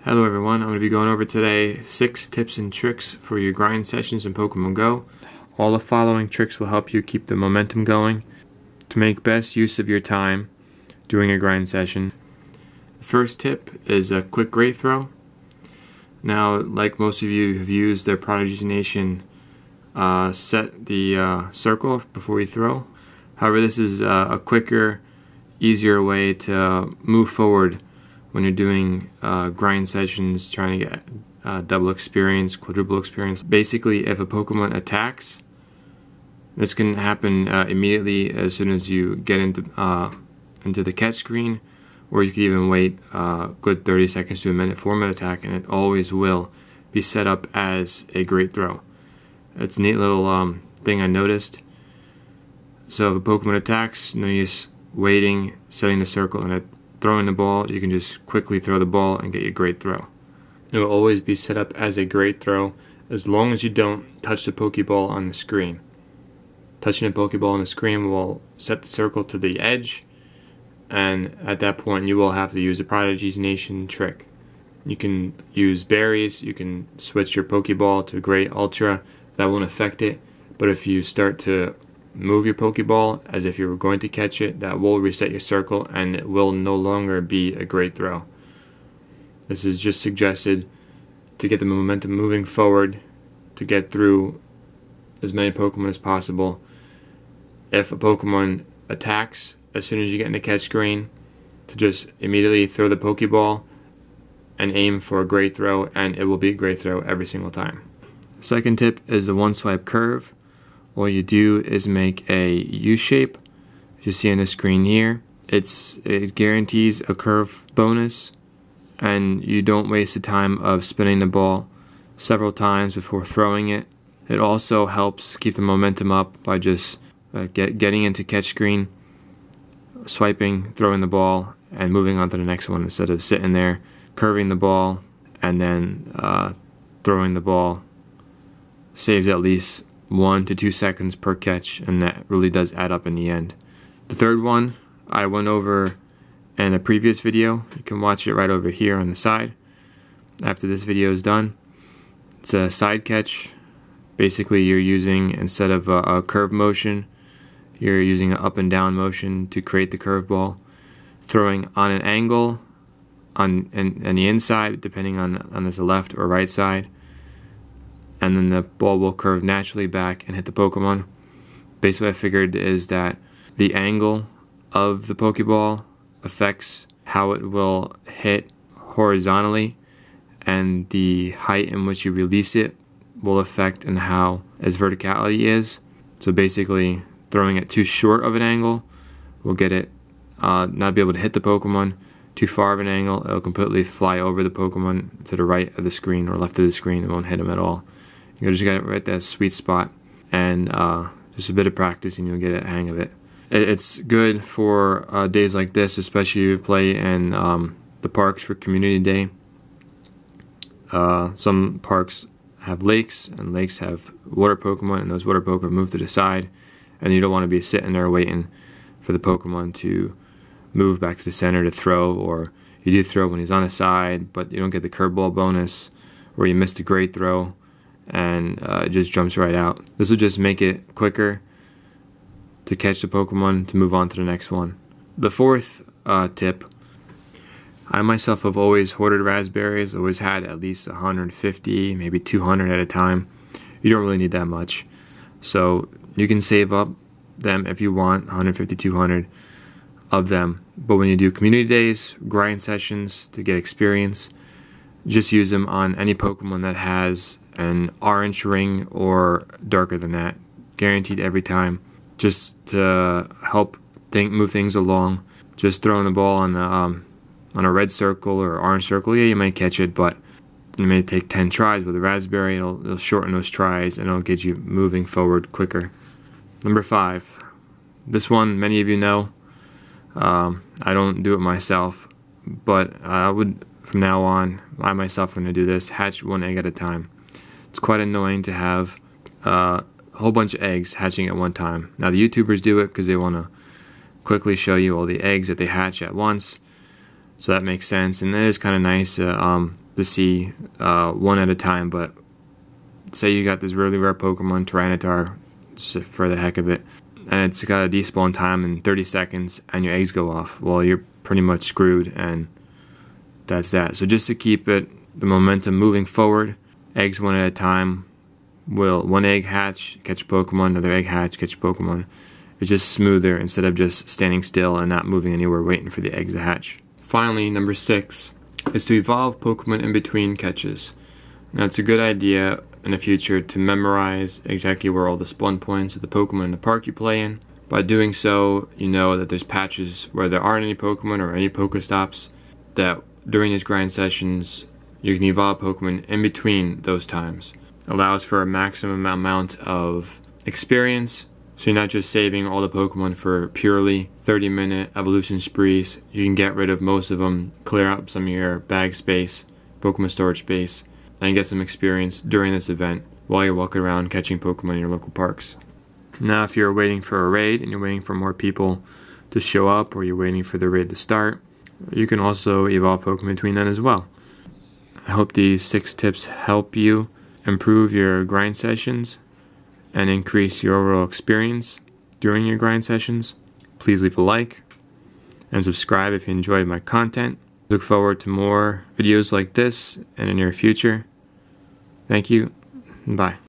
Hello everyone, I'm going to be going over today 6 tips and tricks for your grind sessions in Pokemon Go. All the following tricks will help you keep the momentum going to make best use of your time doing a grind session. The first tip is a quick great throw. Now, like most of you have used their Prodigy Nation, set the circle before you throw. However, this is a quicker, easier way to move forward when you're doing grind sessions, trying to get double experience, quadruple experience. Basically, if a Pokemon attacks, this can happen immediately as soon as you get into the catch screen, or you can even wait a good 30 seconds to a minute for an attack, and it always will be set up as a great throw. It's a neat little thing I noticed. So if a Pokemon attacks, no use waiting, setting the circle, and throwing the ball. You can just quickly throw the ball and get your great throw. It will always be set up as a great throw as long as you don't touch the Pokeball on the screen. Touching the Pokeball on the screen will set the circle to the edge, and at that point you will have to use the Prodigy's Nation trick. You can use berries, you can switch your Pokeball to Great Ultra, that won't affect it, but if you start to move your Pokeball as if you were going to catch it, that will reset your circle and it will no longer be a great throw. This is just suggested to get the momentum moving forward, to get through as many Pokemon as possible. If a Pokemon attacks, as soon as you get in the catch screen, to just immediately throw the Pokeball and aim for a great throw, and it will be a great throw every single time. Second tip is the one swipe curve. All you do is make a U shape, as you see on the screen here. It guarantees a curve bonus, and you don't waste the time of spinning the ball several times before throwing it. It also helps keep the momentum up by just getting into catch screen, swiping, throwing the ball, and moving on to the next one instead of sitting there, curving the ball, and then throwing the ball. Saves at least 1 to 2 seconds per catch, and that really does add up in the end. The third one I went over in a previous video. You can watch it right over here on the side after this video is done. It's a side catch. Basically, you're using, instead of a curve motion, you're using an up and down motion to create the curveball, throwing on an angle on the inside, depending on the left or right side, and then the ball will curve naturally back and hit the Pokemon. Basically, what I figured is that the angle of the Pokeball affects how it will hit horizontally, and the height in which you release it will affect in how its verticality is. So basically, throwing it too short of an angle will get it not be able to hit the Pokemon. Too far of an angle, it'll completely fly over the Pokemon to the right of the screen or left of the screen. It won't hit them at all. You just got it right at that sweet spot, and just a bit of practice and you'll get a hang of it. It's good for days like this, especially if you play in the parks for Community Day. Some parks have lakes, and lakes have water Pokemon, and those water Pokemon move to the side, and you don't want to be sitting there waiting for the Pokemon to move back to the center to throw, or you do throw when he's on the side, but you don't get the curveball bonus, or you missed a great throw, and it just jumps right out. This will just make it quicker to catch the Pokemon to move on to the next one. The fourth tip, I myself have always hoarded raspberries, always had at least 150, maybe 200 at a time. You don't really need that much. So you can save up them if you want, 150, 200 of them. But when you do community days, grind sessions to get experience, just use them on any Pokemon that has an orange ring or darker than that, guaranteed every time, just to help move things along. Just throwing the ball on a red circle or orange circle, yeah, you might catch it, but it may take 10 tries. With a raspberry, it'll shorten those tries and it'll get you moving forward quicker. Number 5, this one many of you know. I don't do it myself, but I would, from now on, I myself am going to do this, hatch one egg at a time. It's quite annoying to have a whole bunch of eggs hatching at one time. Now the YouTubers do it because they want to quickly show you all the eggs that they hatch at once, so that makes sense, and it is kind of nice to to see one at a time, but say you got this really rare Pokemon, Tyranitar, just for the heck of it, and it's got a despawn time in 30 seconds and your eggs go off. Well, you're pretty much screwed, and that's that. So just to keep the momentum moving forward, eggs one at a time. Will one egg hatch, catch a Pokemon, another egg hatch, catch a Pokemon. It's just smoother instead of just standing still and not moving anywhere waiting for the eggs to hatch. Finally, number 6 is to evolve Pokemon in between catches. Now, it's a good idea in the future to memorize exactly where all the spawn points of the Pokemon in the park you play in. By doing so, you know that there's patches where there aren't any Pokemon or any Pokestops, that during these grind sessions you can evolve Pokemon in between those times. Allows for a maximum amount of experience, so you're not just saving all the Pokemon for purely 30-minute evolution sprees. You can get rid of most of them, clear up some of your bag space, Pokemon storage space, and get some experience during this event while you're walking around catching Pokemon in your local parks. Now, if you're waiting for a raid and you're waiting for more people to show up, or you're waiting for the raid to start, you can also evolve Pokemon between them as well. I hope these 6 tips help you improve your grind sessions and increase your overall experience during your grind sessions. Please leave a like and subscribe if you enjoyed my content. Look forward to more videos like this in the near future. Thank you, and bye.